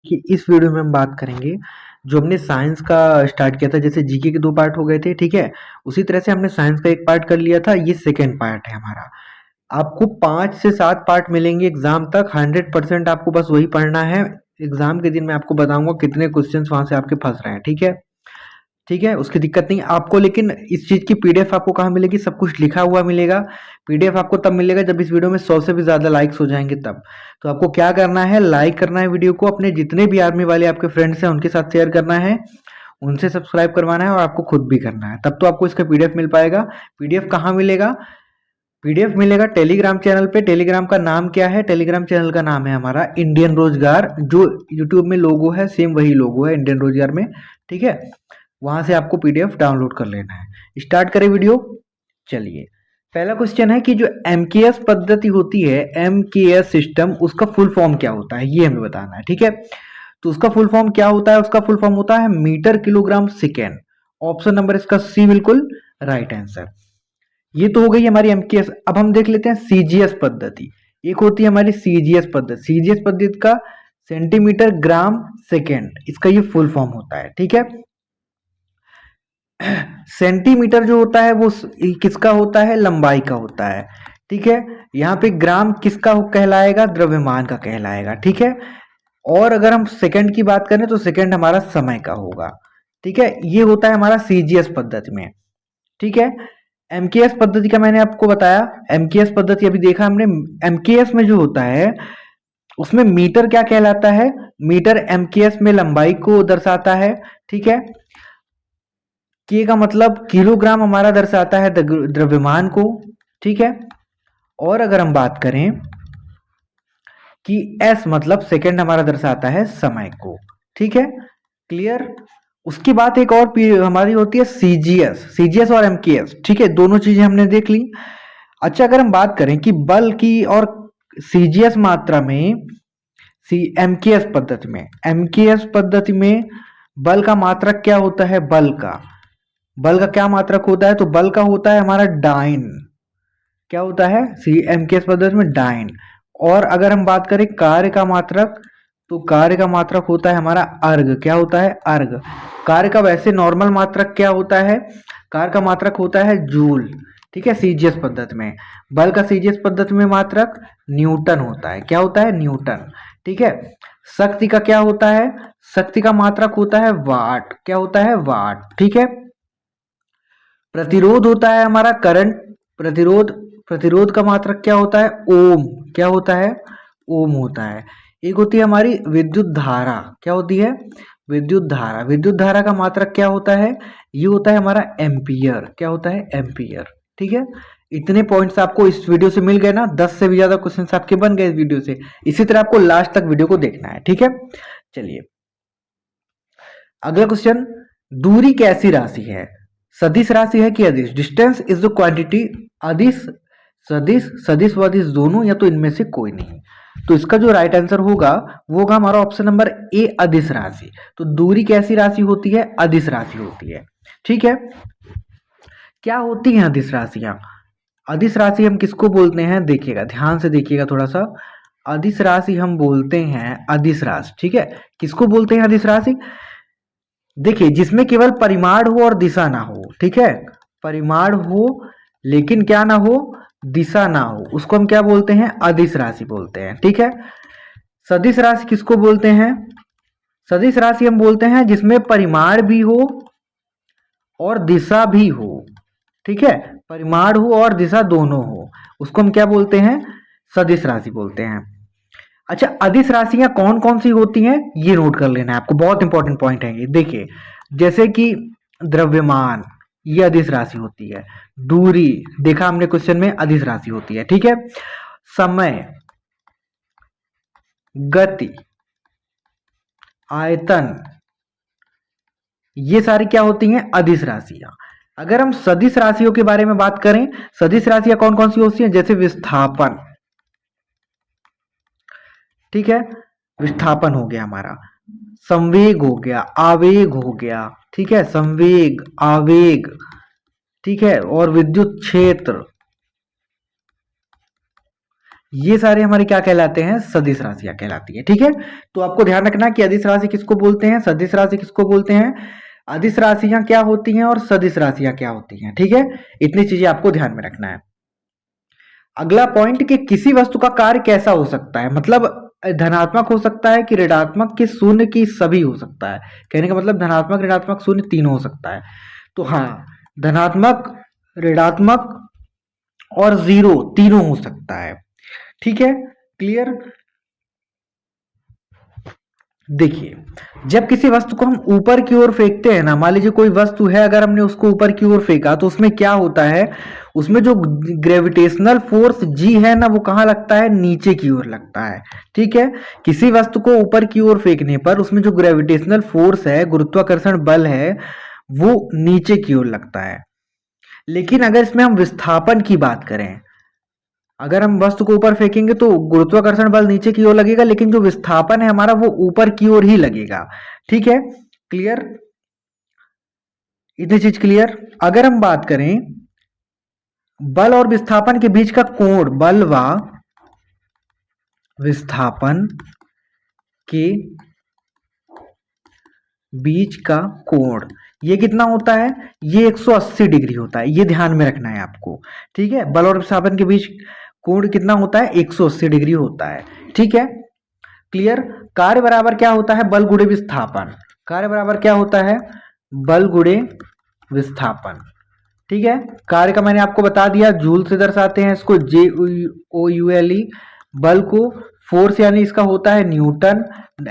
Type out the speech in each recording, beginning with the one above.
कि इस वीडियो में हम बात करेंगे जो हमने साइंस का स्टार्ट किया था। जैसे जीके के 2 पार्ट हो गए थे, ठीक है? उसी तरह से हमने साइंस का 1 पार्ट कर लिया था, ये सेकंड पार्ट है हमारा। आपको 5 से 7 पार्ट मिलेंगे एग्जाम तक, 100% आपको बस वही पढ़ना है। एग्जाम के दिन मैं आपको बताऊंगा कितने क्वेश्चंस वहां से आपके फंस रहे हैं, ठीक है? ठीक है, उसकी दिक्कत नहीं आपको। लेकिन इस चीज की पीडीएफ आपको कहाँ मिलेगी? सब कुछ लिखा हुआ मिलेगा। पीडीएफ आपको तब मिलेगा जब इस वीडियो में 100 से भी ज्यादा लाइक्स हो जाएंगे तब। तो आपको क्या करना है, लाइक करना है वीडियो को, अपने जितने भी आर्मी वाले आपके फ्रेंड्स हैं उनके साथ शेयर करना है, उनसे सब्सक्राइब करवाना है और आपको खुद भी करना है, तब तो आपको इसका पीडीएफ मिल पाएगा। पीडीएफ कहाँ मिलेगा? पीडीएफ मिलेगा टेलीग्राम चैनल पे। टेलीग्राम का नाम क्या है? टेलीग्राम चैनल का नाम है हमारा इंडियन रोजगार। जो यूट्यूब में लोगो है सेम वही लोगो है इंडियन रोजगार में, ठीक है? वहां से आपको पीडीएफ डाउनलोड कर लेना है। स्टार्ट करें वीडियो। चलिए, पहला क्वेश्चन है कि जो एमकेएस पद्धति होती है, एमकेएस सिस्टम, उसका फुल फॉर्म क्या होता है ये हमें बताना है, ठीक है? तो उसका फुल फॉर्म क्या होता है? उसका फुल फॉर्म होता है metre kilogram second. Option number इसका सी बिल्कुल राइट आंसर। ये तो हो गई हमारी एमकेएस। अब हम देख लेते हैं सीजीएस पद्धति। एक होती है हमारी सीजीएस पद्धति। सीजीएस पद्धति का सेंटीमीटर ग्राम सेकेंड, इसका ये फुल फॉर्म होता है, ठीक है? सेंटीमीटर जो होता है वो किसका होता है? लंबाई का होता है, ठीक है? यहाँ पे ग्राम किसका कहलाएगा? द्रव्यमान का कहलाएगा, ठीक है? और अगर हम सेकंड की बात करें तो सेकंड हमारा समय का होगा, ठीक है? ये होता है हमारा सीजीएस पद्धति में, ठीक है? एमकेएस पद्धति का मैंने आपको बताया। एमकेएस पद्धति अभी देखा हमने। एमकेएस में जो होता है उसमें मीटर क्या कहलाता है? मीटर एमकेएस में लंबाई को दर्शाता है, ठीक है? के का मतलब किलोग्राम हमारा दर्शाता है द्रव्यमान को, ठीक है? और अगर हम बात करें कि एस मतलब सेकंड हमारा दर्शाता है समय को, ठीक है? क्लियर? उसकी बात एक और हमारी होती है सीजीएस। सीजीएस और एमकेएस, ठीक है? दोनों चीजें हमने देख ली। अच्छा, अगर हम बात करें कि बल की और सीजीएस मात्रा में, सी एमकेएस पद्धति में, एमकेएस पद्धति में बल का मात्रक क्या होता है? बल का क्या मात्रक होता है? तो बल का होता है हमारा डाइन। क्या होता है? सी एमकेएस पद्धति में डाइन। और अगर हम बात करें कार्य का मात्रक, तो कार्य का मात्रक होता है हमारा अर्ग। क्या होता है? अर्ग। कार्य का वैसे नॉर्मल मात्रक क्या होता है? कार्य का मात्रक होता है जूल, ठीक है? सीजीएस पद्धति में। बल का सीजीएस पद्धति में मात्रक न्यूटन होता है। क्या होता है? न्यूटन, ठीक है? शक्ति का क्या होता है? शक्ति का मात्रक होता है वाट। क्या होता है? वाट, ठीक है? प्रतिरोध होता है हमारा करंट। प्रतिरोध, प्रतिरोध का मात्रक क्या होता है? ओम। क्या होता है? ओम होता है। एक होती है हमारी विद्युत धारा। क्या होती है? विद्युत धारा। विद्युत धारा का मात्रक क्या होता है? ये होता है हमारा एम्पियर। क्या होता है? एम्पियर, ठीक है? इतने पॉइंट्स आपको इस वीडियो से मिल गए ना, 10 से भी ज्यादा क्वेश्चन आपके बन गए इस वीडियो से। इसी तरह आपको लास्ट तक वीडियो को देखना है, ठीक है? चलिए, अगला क्वेश्चन, दूरी कैसी राशि है? सदिश राशि है कि अदिश? Distance is the quantity. अदिश, सदिश, सदिश व अदिश दोनों, या तो इनमें से कोई नहीं। तो इसका जो राइट आंसर होगा वो होगा हमारा ऑप्शन नंबर ए, अदिश राशि। तो दूरी कैसी राशि होती है? अदिश राशि होती है, ठीक है? क्या होती है अदिश राशियां? अदिश राशि हम किसको बोलते हैं? देखिएगा, ध्यान से देखिएगा थोड़ा सा। अदिश राशि हम बोलते हैं अदिश राशि, ठीक है? किसको बोलते हैं अदिश राशि? देखिए, जिसमें केवल परिमाण हो और दिशा ना हो, ठीक है? परिमाण हो लेकिन क्या ना हो? दिशा ना हो, उसको हम क्या बोलते हैं? अदिश राशि बोलते हैं, ठीक है? सदिश राशि किसको बोलते हैं? सदिश राशि हम बोलते हैं जिसमें परिमाण भी हो और दिशा भी हो, ठीक है? परिमाण हो और दिशा दोनों हो, उसको हम क्या बोलते हैं? सदिश राशि बोलते हैं। अच्छा, अदिश राशियां कौन कौन सी होती हैं ये नोट कर लेना है आपको, बहुत इंपॉर्टेंट पॉइंट है ये। देखिए, जैसे कि द्रव्यमान, ये अदिश राशि होती है। दूरी, देखा हमने क्वेश्चन में, अदिश राशि होती है, ठीक है? समय, गति, आयतन, ये सारी क्या होती हैं? अदिश राशियां। अगर हम सदिश राशियों के बारे में बात करें, सदिश राशियां कौन कौन सी होती हैं? जैसे विस्थापन, ठीक है? विस्थापन हो गया हमारा। संवेग हो गया, आवेग हो गया, ठीक है? संवेग, आवेग, ठीक है? और विद्युत क्षेत्र, ये सारे हमारे क्या कहलाते हैं, सदिश राशियां कहलाती है। ठीक है, तो आपको ध्यान रखना कि अदिश राशि किसको बोलते हैं, सदिश राशि किसको बोलते हैं, अदिश राशियां क्या होती हैं और सदिश राशियां क्या होती हैं। ठीक है, इतनी चीजें आपको ध्यान में रखना है। अगला पॉइंट कि किसी वस्तु का कार्य कैसा हो सकता है, मतलब धनात्मक हो सकता है कि ऋणात्मक कि शून्य की सभी हो सकता है। कहने का मतलब धनात्मक ऋणात्मक शून्य तीनों हो सकता है। तो हाँ, धनात्मक ऋणात्मक और जीरो तीनों हो सकता है। ठीक है, क्लियर। देखिए, जब किसी वस्तु को हम ऊपर की ओर फेंकते हैं ना, मान लीजिए कोई वस्तु है, अगर हमने उसको ऊपर की ओर फेंका तो उसमें क्या होता है, उसमें जो ग्रेविटेशनल फोर्स जी है ना, वो कहाँ लगता है, नीचे की ओर लगता है। ठीक है, किसी वस्तु को ऊपर की ओर फेंकने पर उसमें जो ग्रेविटेशनल फोर्स है, गुरुत्वाकर्षण बल है, वो नीचे की ओर लगता है। लेकिन अगर इसमें हम विस्थापन की बात करें, अगर हम वस्तु को ऊपर फेंकेंगे तो गुरुत्वाकर्षण बल नीचे की ओर लगेगा, लेकिन जो विस्थापन है हमारा वो ऊपर की ओर ही लगेगा। ठीक है, क्लियर, इतनी चीज क्लियर। अगर हम बात करें बल और विस्थापन के बीच का कोण, बल व विस्थापन के बीच का कोण ये कितना होता है, ये 180 डिग्री होता है, ये ध्यान में रखना है आपको। ठीक है, बल और विस्थापन के बीच कोण कितना होता है, 180 डिग्री होता है। ठीक है, क्लियर। कार्य बराबर क्या होता है, बल गुणे विस्थापन। कार्य बराबर क्या होता है, बल गुणे विस्थापन। ठीक है, कार्य का मैंने आपको बता दिया, जूल से दर्शाते हैं इसको, JOULE। बल को फोर्स यानी इसका होता है न्यूटन,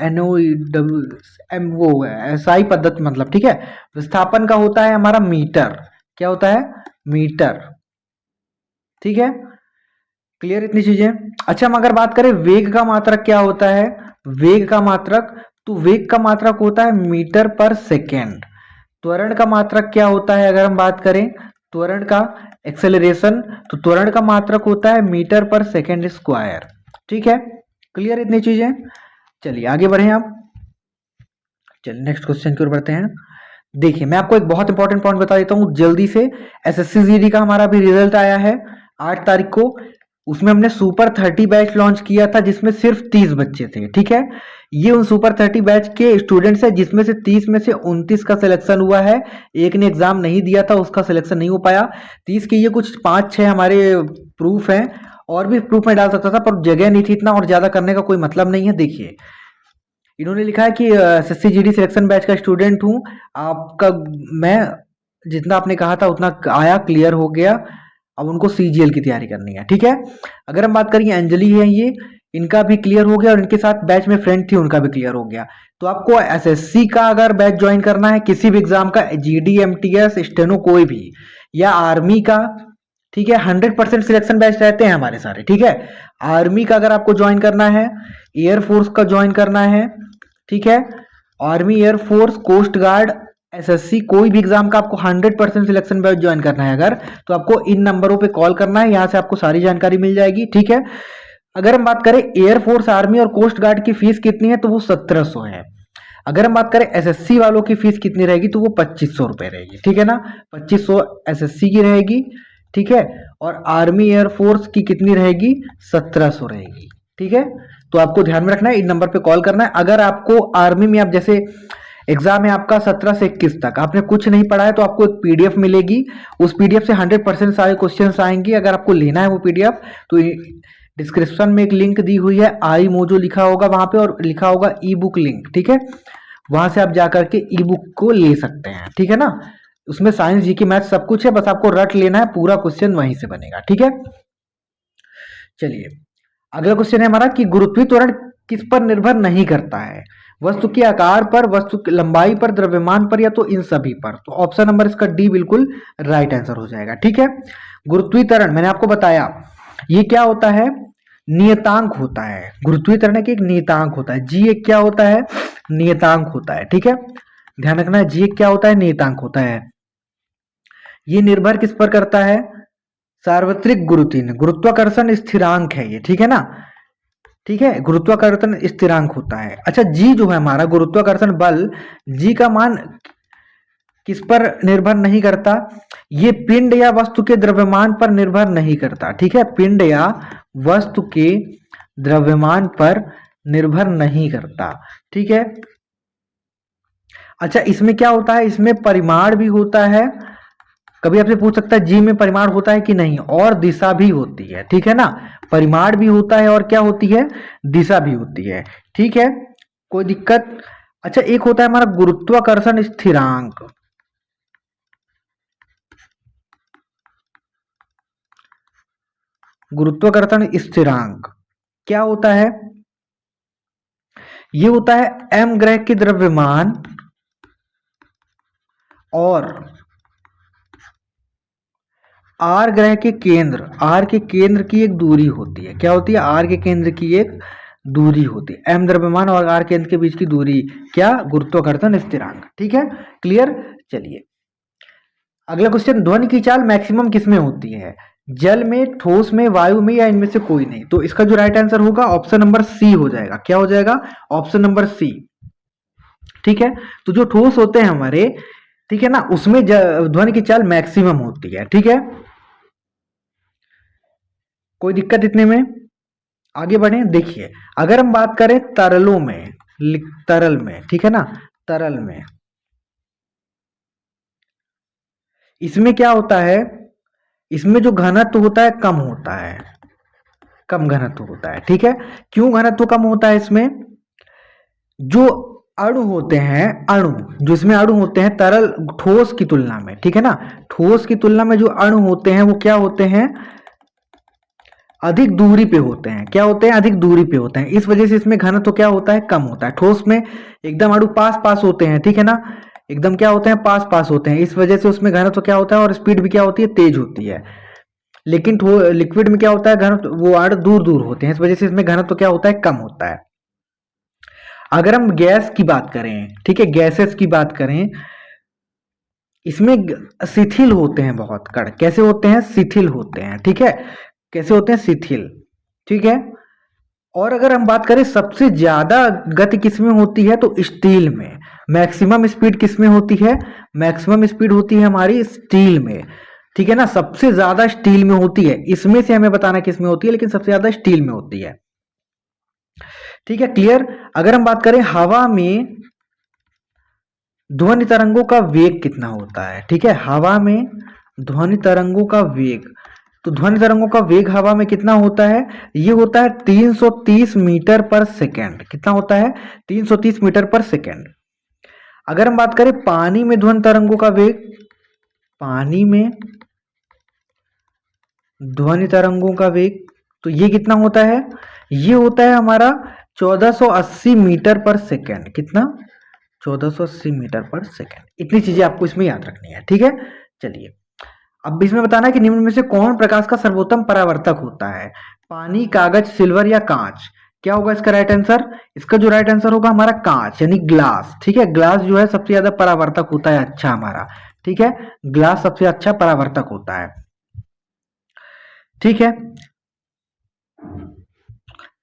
NOW वो SI पद्धति मतलब। ठीक है, विस्थापन का होता है हमारा मीटर, क्या होता है, मीटर। ठीक है, क्लियर इतनी चीजें। अच्छा, हम अगर बात करें वेग का मात्रक क्या होता है, वेग का मात्रक, तो वेग का मात्रक होता है मीटर पर सेकेंड। त्वरण का मात्रक क्या होता है, अगर हम बात करें त्वरण का, एक्सेलरेशन, तो त्वरण का मात्रक होता है मीटर पर सेकेंड स्क्वायर। ठीक है, क्लियर इतनी चीजें। चलिए आगे बढ़े आप, चलिए नेक्स्ट क्वेश्चन की ओर बढ़ते हैं। देखिए, मैं आपको एक बहुत इंपॉर्टेंट पॉइंट बता देता हूँ जल्दी से। SSC GD का हमारा भी रिजल्ट आया है 8 तारीख को। उसमें हमने सुपर 30 बैच लॉन्च किया था, जिसमें सिर्फ 30 बच्चे थे। ठीक है, ये उन सुपर 30 बैच के स्टूडेंट्स है, जिसमें से 30 में से 29 का सिलेक्शन हुआ है। एक ने एग्जाम नहीं दिया था, उसका सिलेक्शन नहीं हो पाया। 30 के ये कुछ 5-6 हमारे प्रूफ हैं, और भी प्रूफ में डाल सकता था पर जगह नहीं थी इतना, और ज्यादा करने का कोई मतलब नहीं है। देखिए, इन्होंने लिखा है कि SSC GD सिलेक्शन बैच का स्टूडेंट हूँ आपका, मैं जितना आपने कहा था उतना आया, क्लियर हो गया, अब उनको CGL की तैयारी करनी है। ठीक है, अगर हम बात करें अंजलि है ये, इनका भी क्लियर हो गया, और इनके साथ बैच में फ्रेंड थी उनका भी क्लियर हो गया। तो आपको SSC का अगर बैच ज्वाइन करना है, किसी भी एग्जाम का, GD MTS स्टेनो कोई भी, या आर्मी का, ठीक है, 100% सिलेक्शन बैच रहते हैं हमारे सारे। ठीक है, आर्मी का अगर आपको ज्वाइन करना है, एयरफोर्स का ज्वाइन करना है, ठीक है, army, air force, coast guard, SSC कोई भी एग्जाम का आपको 100% सिलेक्शन बैच ज्वाइन करना है अगर, तो आपको इन नंबरों पे कॉल करना है, यहाँ से आपको सारी जानकारी मिल जाएगी। ठीक है, अगर हम बात करें एयरफोर्स, आर्मी और कोस्ट गार्ड की फीस कितनी है, तो वो 1700 है। अगर हम बात करें SSC वालों की फीस कितनी रहेगी, तो वो 2500 रुपए रहेगी। ठीक है ना, 2500 SSC की रहेगी। ठीक है, और आर्मी एयरफोर्स की कितनी रहेगी, 1700 रहेगी। ठीक है, तो आपको ध्यान में रखना है, इन नंबर पे कॉल करना है। अगर आपको आर्मी में, आप जैसे एग्जाम है आपका 17 से 21 तक, आपने कुछ नहीं पढ़ा है, तो आपको एक PDF मिलेगी, उस PDF से 100% सारे क्वेश्चंस आएंगे। अगर आपको लेना है वो PDF, तो डिस्क्रिप्शन में एक लिंक दी हुई है, आई मोजो लिखा होगा वहां पे, और लिखा होगा ई-बुक लिंक। ठीक है, वहां से आप जाकर के ई-बुक को ले सकते हैं। ठीक है ना, उसमें साइंस, जीके, मैथ सब कुछ है, बस आपको रट लेना है, पूरा क्वेश्चन वहीं से बनेगा। ठीक है, चलिए अगला क्वेश्चन है हमारा कि गुरुत्वीय त्वरण किस पर निर्भर नहीं करता है, वस्तु के आकार पर, वस्तु की लंबाई पर, द्रव्यमान पर, या तो इन सभी पर। तो ऑप्शन नंबर इसका डी बिल्कुल राइट आंसर हो जाएगा। ठीक है, गुरुत्वीय त्वरण मैंने आपको बताया ये क्या होता है, नियतांक होता है। गुरुत्वीय त्वरण एक नियतांक होता है। जी एक क्या होता है, नियतांक होता है। ठीक है, ध्यान रखना है, जी एक क्या होता है, नियतांक होता है। ये निर्भर किस पर करता है, सार्वत्रिक गुरुत्वाकर्षण स्थिरांक है ये। ठीक है ना, ठीक है, गुरुत्वाकर्षण स्थिरांक होता है। अच्छा, जी जो है हमारा गुरुत्वाकर्षण बल, जी का मान किस पर निर्भर नहीं करता, ये पिंड या वस्तु के द्रव्यमान पर निर्भर नहीं करता। ठीक है, पिंड या वस्तु के द्रव्यमान पर निर्भर नहीं करता। ठीक है। अच्छा, इसमें क्या होता है, इसमें परिमाण भी होता है। कभी आपसे पूछ सकता है जी में परिमाण होता है कि नहीं, और दिशा भी होती है। ठीक है ना, परिमाण भी होता है और क्या होती है, दिशा भी होती है। ठीक है, कोई दिक्कत। अच्छा, एक होता है हमारा गुरुत्वाकर्षण स्थिरांक। गुरुत्वाकर्षण स्थिरांक क्या होता है, ये होता है m ग्रह के द्रव्यमान और r ग्रह के केंद्र, r के केंद्र की एक दूरी होती है। क्या होती है, r के केंद्र की एक दूरी होती है। m द्रव्यमान और r केंद्र के बीच की दूरी क्या, गुरुत्वाकर्षण स्थिरांक। ठीक है, क्लियर। चलिए अगला क्वेश्चन, ध्वनि की चाल मैक्सिमम किसमें होती है, जल में, ठोस में, वायु में, या इनमें से कोई नहीं। तो इसका जो राइट आंसर होगा ऑप्शन नंबर सी हो जाएगा। क्या हो जाएगा, ऑप्शन नंबर सी। ठीक है, तो जो ठोस होते हैं हमारे, ठीक है ना, उसमें ध्वनि की चाल मैक्सिमम होती है। ठीक है, कोई दिक्कत इतने में, आगे बढ़े। देखिए अगर हम बात करें तरलों में, तरल में, ठीक है ना, तरल में, इसमें क्या होता है, इसमें जो घनत्व होता है कम होता है, कम घनत्व होता है। ठीक है, क्यों घनत्व कम होता है इसमें, जो अणु होते हैं, अणु, जो इसमें अणु होते हैं तरल ठोस की तुलना में, ठीक है ना, ठोस की तुलना में जो अणु होते हैं वो क्या होते हैं, अधिक दूरी पे होते हैं। क्या होते हैं, अधिक दूरी पे होते हैं। इस वजह से इसमें घनत्व क्या होता है, कम होता है। ठोस में एकदम अणु पास पास होते हैं, ठीक है ना, एकदम क्या होते हैं, पास पास होते हैं। इस वजह से उसमें घनत्व क्या होता है और स्पीड भी क्या होती है, तेज होती है। लेकिन लिक्विड में क्या होता है, घनत्व, वो अणु दूर दूर होते हैं, इस वजह से इसमें घनत्व क्या होता है, कम होता है। अगर हम गैस की बात करें, ठीक है, गैसेस की बात करें, इसमें शिथिल होते हैं बहुत कण। कैसे होते हैं, शिथिल होते हैं। ठीक है, कैसे होते हैं, शिथिल। ठीक है, और अगर हम बात करें सबसे ज्यादा गति किसमें होती है, तो स्टील में। मैक्सिमम स्पीड किसमें होती है, मैक्सिमम स्पीड होती है हमारी स्टील में। ठीक है ना, सबसे ज्यादा स्टील में होती है। इसमें से हमें बताना किसमें होती है, लेकिन सबसे ज्यादा स्टील में होती है। ठीक है, क्लियर। अगर हम बात करें हवा में ध्वनि तरंगों का वेग कितना होता है, ठीक है, हवा में ध्वनि तरंगों का वेग, तो ध्वनि तरंगों का वेग हवा में कितना होता है, ये होता है 330 मीटर पर सेकेंड। कितना होता है, 330 मीटर पर सेकेंड। अगर हम बात करें पानी में ध्वनि तरंगों का वेग, पानी में ध्वनि तरंगों का वेग, तो ये कितना होता है, ये होता है हमारा 1480 मीटर पर सेकेंड। कितना, 1480 मीटर पर सेकेंड। इतनी चीजें आपको इसमें याद रखनी है। ठीक है, चलिए अब इसमें बताना है कि निम्न में से कौन प्रकाश का सर्वोत्तम परावर्तक होता है, पानी, कागज, सिल्वर या कांच। क्या होगा इसका राइट आंसर, इसका जो राइट आंसर होगा हमारा कांच, यानी ग्लास। ठीक है, ग्लास जो है सबसे ज्यादा परावर्तक होता है, अच्छा हमारा। ठीक है, ग्लास सबसे अच्छा परावर्तक होता है। ठीक है,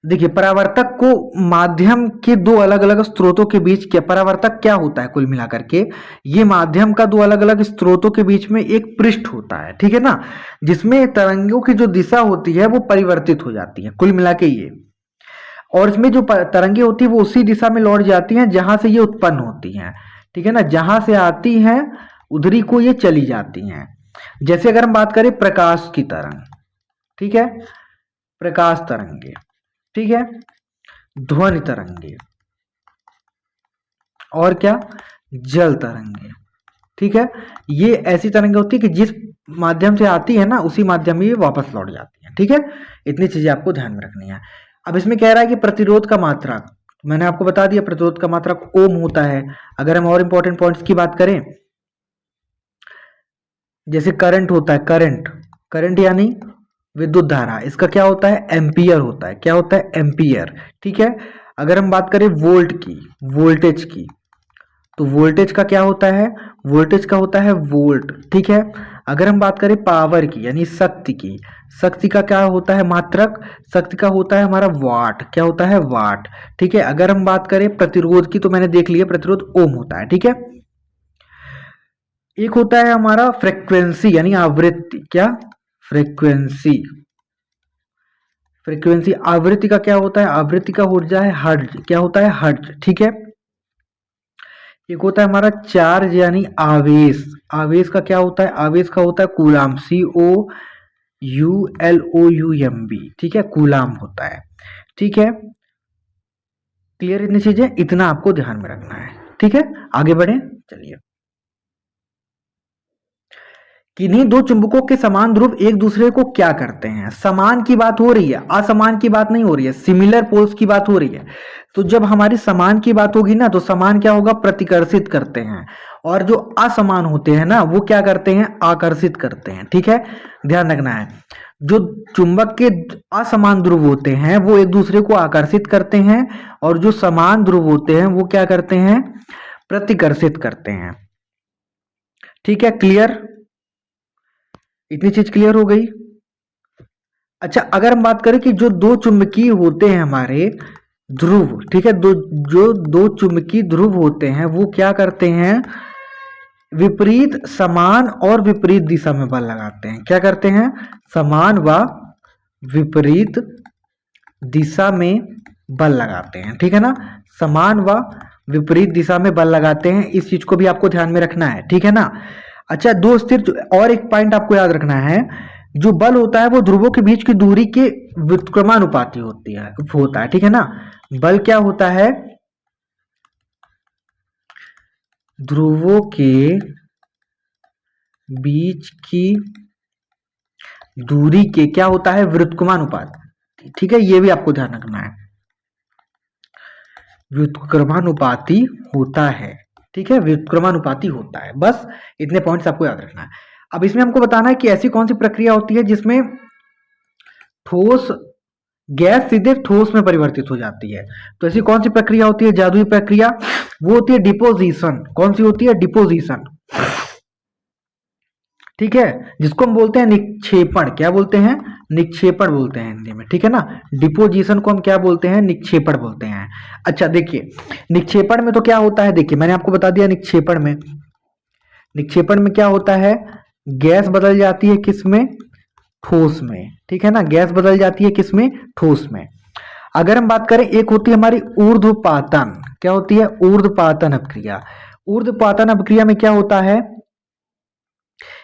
देखिए परावर्तक को माध्यम के दो अलग अलग स्रोतों के बीच, क्या परावर्तक क्या होता है, कुल मिलाकर के ये माध्यम का दो अलग अलग स्रोतों के बीच में एक पृष्ठ होता है। ठीक है ना, जिसमें तरंगों की जो दिशा होती है वो परिवर्तित हो जाती है, कुल मिला के ये। और इसमें जो तरंगे होती है वो उसी दिशा में लौट जाती हैं जहां से ये उत्पन्न होती हैं। ठीक है ना, जहां से आती हैं उधरी को ये चली जाती हैं। जैसे अगर हम बात करें प्रकाश की तरंग, ठीक है, प्रकाश तरंगे, ठीक है, ध्वनि तरंगे, और क्या, जल तरंगे। ठीक है, ये ऐसी तरंगे होती है कि जिस माध्यम से आती है ना उसी माध्यम में ये वापस लौट जाती है। ठीक है, इतनी चीजें आपको ध्यान में रखनी है। अब इसमें कह रहा है कि प्रतिरोध का मात्रक, मैंने आपको बता दिया प्रतिरोध का मात्रक ओम होता है। अगर हम और इंपॉर्टेंट पॉइंट्स की बात करें, जैसे करंट होता है, करंट, करंट यानी विद्युत धारा, इसका क्या होता है, एम्पियर होता है। क्या होता है, एम्पियर। ठीक है, अगर हम बात करें वोल्ट की, वोल्टेज की, तो वोल्टेज का क्या होता है, वोल्टेज का होता है वोल्ट। ठीक है, अगर हम बात करें पावर की यानी शक्ति की, शक्ति का क्या होता है मात्रक, शक्ति का होता है हमारा वाट। क्या होता है, वाट। ठीक है, अगर हम बात करें प्रतिरोध की, तो मैंने देख लिया प्रतिरोध ओम होता है। ठीक है, एक होता है हमारा फ्रीक्वेंसी यानी आवृत्ति। क्या, फ्रीक्वेंसी, फ्रीक्वेंसी। आवृत्ति का क्या होता है, आवृत्ति का ऊर्जा है हर्ट्ज, क्या होता है हर्ट्ज, ठीक है। एक होता है हमारा चार्ज यानी आवेश, आवेश का क्या होता है, आवेश का होता है कूलाम, COULOUMB, ठीक है, कूलाम होता है, ठीक है। क्लियर इतनी चीजें, इतना आपको ध्यान में रखना है, ठीक है। आगे बढ़े, चलिए। किन्हीं दो चुंबकों के समान ध्रुव एक दूसरे को क्या करते हैं, समान की बात हो रही है, असमान की बात नहीं हो रही है, सिमिलर पोल्स की बात हो रही है। तो जब हमारी समान की बात होगी ना, तो समान क्या होगा, प्रतिकर्षित करते हैं, और जो असमान होते हैं ना, वो क्या करते हैं, आकर्षित करते हैं, ठीक है, ध्यान रखना है। जो चुंबक के असमान ध्रुव होते हैं वो एक दूसरे को आकर्षित करते हैं, और जो समान ध्रुव होते हैं वो क्या करते हैं, प्रतिकर्षित करते हैं, ठीक है। क्लियर, इतनी चीज क्लियर हो गई। अच्छा, अगर हम बात करें कि जो दो चुंबकीय होते हैं हमारे ध्रुव, ठीक है, जो दो चुंबकीय ध्रुव होते हैं वो क्या करते हैं, विपरीत, समान और विपरीत दिशा में बल लगाते हैं, क्या करते हैं, समान व विपरीत दिशा में बल लगाते हैं, ठीक है ना, समान व विपरीत दिशा में बल लगाते हैं, इस चीज को भी आपको ध्यान में रखना है, ठीक है ना। अच्छा, दो स्थिर, और एक पॉइंट आपको याद रखना है, जो बल होता है वो ध्रुवों के बीच की दूरी के व्युत्क्रमानुपाती होता है, ठीक है ना। बल क्या होता है, ध्रुवों के बीच की दूरी के क्या होता है, व्युत्क्रमानुपात, ठीक है, ये भी आपको ध्यान रखना है, व्युत्क्रमानुपाती होता है, ठीक है, व्युत्क्रमानुपाती होता है, बस इतने पॉइंट्स आपको याद रखना है। अब इसमें हमको बताना है कि ऐसी कौन सी प्रक्रिया होती है जिसमें ठोस गैस सीधे ठोस में परिवर्तित हो जाती है। तो ऐसी कौन सी प्रक्रिया होती है, जादुई प्रक्रिया, वो होती है डिपोजिशन। कौन सी होती है, डिपोजिशन, ठीक है, जिसको हम बोलते हैं निक्षेपण, क्या बोलते हैं, निक्षेपण बोलते हैं हिंदी में, ठीक है ना। डिपोजिशन को हम क्या बोलते हैं, निक्षेपण बोलते हैं। अच्छा देखिए, निक्षेपण में तो क्या होता है, देखिए मैंने आपको बता दिया, निक्षेपण में क्या होता है, गैस बदल जाती है किसमें, ठोस में, ठीक है ना, गैस बदल जाती है किसमें, ठोस में। अगर हम बात करें, एक होती है हमारी ऊर्ध्वपातन, क्या होती है, ऊर्ध्वपातन अपक्रिया। ऊर्ध्वपातन अपक्रिया में क्या होता है,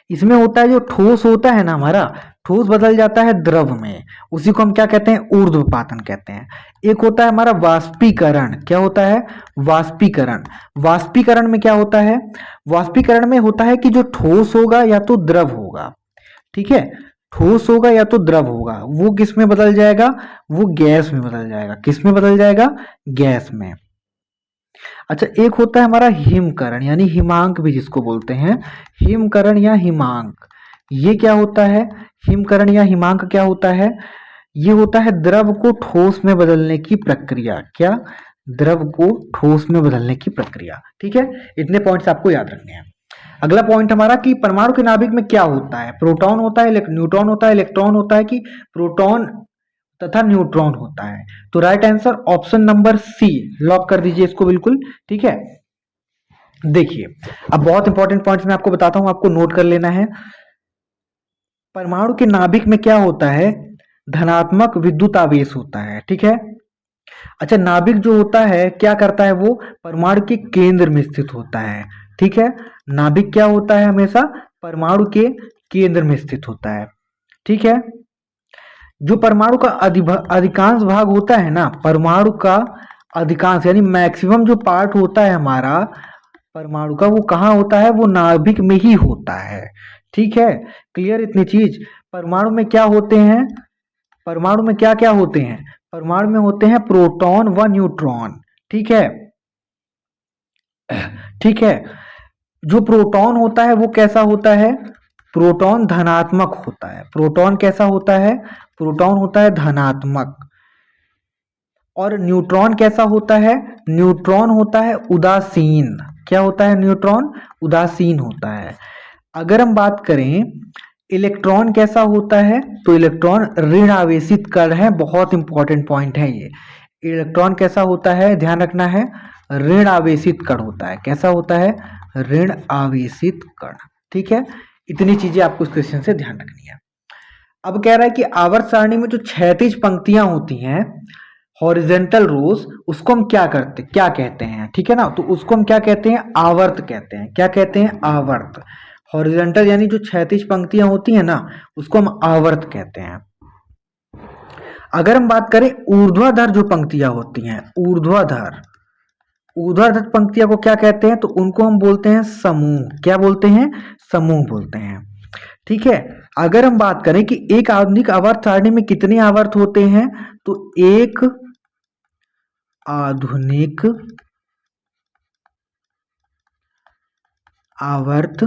इसमें होता है जो ठोस होता है ना हमारा, ठोस बदल जाता है द्रव में, उसी को हम क्या कहते हैं, ऊर्ध्वपातन कहते हैं। एक होता है हमारा वाष्पीकरण, क्या होता है, वाष्पीकरण। वाष्पीकरण में क्या होता है, वाष्पीकरण में होता है कि जो ठोस होगा या तो द्रव होगा, ठीक है, ठोस होगा या तो द्रव होगा, वो किस में बदल जाएगा, वो गैस में बदल जाएगा, किस में बदल जाएगा, गैस में। अच्छा, एक होता है हमारा हिमकरण यानी हिमांक भी जिसको बोलते हैं, हिमकरण या हिमांक, ये क्या होता है, हिमकरण या हिमांक क्या होता है, ये होता है द्रव को ठोस में बदलने की प्रक्रिया, क्या, द्रव को ठोस में बदलने की प्रक्रिया, ठीक है। इतने पॉइंट्स आपको याद रखने हैं। अगला पॉइंट हमारा कि परमाणु के नाभिक में क्या होता है, प्रोटॉन होता है, न्यूट्रॉन होता है, इलेक्ट्रॉन होता है, कि प्रोटॉन तथा न्यूट्रॉन होता है। तो right answer option number C, lock कर दीजिए इसको बिल्कुल, ठीक है। देखिए, अब बहुत इंपॉर्टेंट पॉइंट्स मैं आपको बताता हूं, आपको नोट कर लेना है। परमाणु के नाभिक में क्या होता है, धनात्मक विद्युत आवेश होता है, ठीक है। अच्छा, नाभिक जो होता है क्या करता है, वो परमाणु के केंद्र में स्थित होता है, ठीक है। नाभिक क्या होता है, हमेशा परमाणु के केंद्र में स्थित होता है, ठीक है। जो परमाणु का अधिकांश भाग होता है ना, परमाणु का अधिकांश यानी मैक्सिमम जो पार्ट होता है हमारा परमाणु का, वो कहाँ होता है, वो नाभिक में ही होता है, ठीक है। क्लियर इतनी चीज। परमाणु में क्या होते हैं, परमाणु में क्या क्या होते हैं, परमाणु में होते हैं प्रोटॉन व न्यूट्रॉन, ठीक है, ठीक है। जो प्रोटॉन होता है वो कैसा होता है, प्रोटॉन धनात्मक होता है, प्रोटॉन कैसा होता है, प्रोटॉन होता है धनात्मक। और न्यूट्रॉन कैसा होता है, न्यूट्रॉन होता है उदासीन, क्या होता है, न्यूट्रॉन उदासीन होता है। अगर हम बात करें इलेक्ट्रॉन कैसा होता है, तो इलेक्ट्रॉन ऋण आवेशित कण है, बहुत इंपॉर्टेंट पॉइंट है ये। इलेक्ट्रॉन कैसा होता है, ध्यान रखना है, ऋण आवेशित कण होता है, कैसा होता है, ऋण आवेशित कण, ठीक है। इतनी चीजें आपको इस क्वेश्चन से ध्यान रखनी है। अब कह रहा है कि आवर्त सारणी में जो क्षैतिज पंक्तियां होती हैं, हॉरिजेंटल रोज, उसको हम क्या कहते हैं, ठीक है ना। तो उसको हम क्या कहते हैं, आवर्त कहते हैं। क्या कहते हैं, आवर्त। हॉरिजेंटल यानी जो क्षैतिज पंक्तियां होती हैं ना, उसको हम आवर्त कहते हैं। अगर हम बात करें ऊर्ध्वाधर जो पंक्तियां होती हैं, ऊर्ध्वाधर पंक्तियां को क्या कहते हैं, तो उनको हम बोलते हैं समूह। क्या बोलते हैं, समूह बोलते हैं। ठीक है। अगर हम बात करें कि एक आधुनिक आवर्त सारणी में कितने आवर्त होते हैं, तो एक आधुनिक आवर्त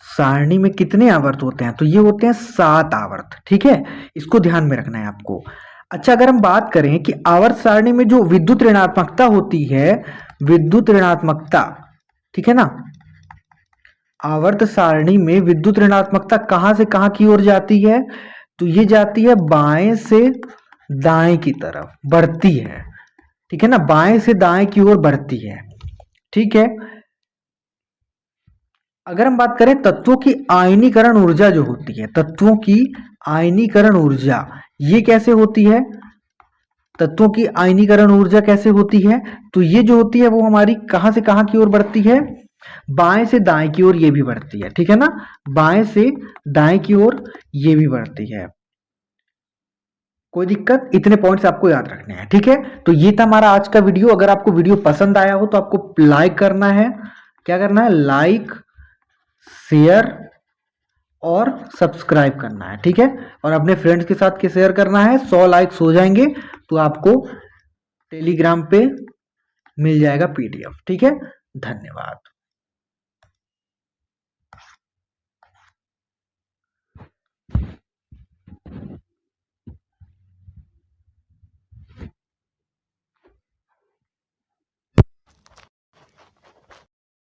सारणी में कितने आवर्त होते हैं, तो ये होते हैं 7 आवर्त। ठीक है, इसको ध्यान में रखना है आपको। अच्छा, अगर हम बात करें कि आवर्त सारणी में जो विद्युत ऋणात्मकता होती है, विद्युत ऋणात्मकता, ठीक है ना, आवर्त सारणी में विद्युत ऋणात्मकता कहां से कहां की ओर जाती है, तो ये जाती है बाएं से दाएं की तरफ बढ़ती है। ठीक है ना, बाएं से दाएं की ओर बढ़ती है। ठीक है। अगर हम बात करें तत्वों की आयनीकरण ऊर्जा जो होती है, तत्वों की आयनीकरण ऊर्जा, ये कैसे होती है, तत्वों की आयनीकरण ऊर्जा कैसे होती है, तो ये जो होती है वो हमारी कहां से कहां की ओर बढ़ती है, बाएं से दाएं की ओर ये भी बढ़ती है। ठीक है ना, बाएं से दाएं की ओर ये भी बढ़ती है। कोई दिक्कत, इतने पॉइंट्स आपको याद रखने हैं। ठीक है, तो ये था हमारा आज का वीडियो। अगर आपको वीडियो पसंद आया हो तो आपको लाइक करना है। क्या करना है, लाइक, शेयर और सब्सक्राइब करना है। ठीक है, और अपने फ्रेंड्स के साथ के शेयर करना है। 100 लाइक्स हो जाएंगे तो आपको टेलीग्राम पे मिल जाएगा पीडीएफ। ठीक है, धन्यवाद।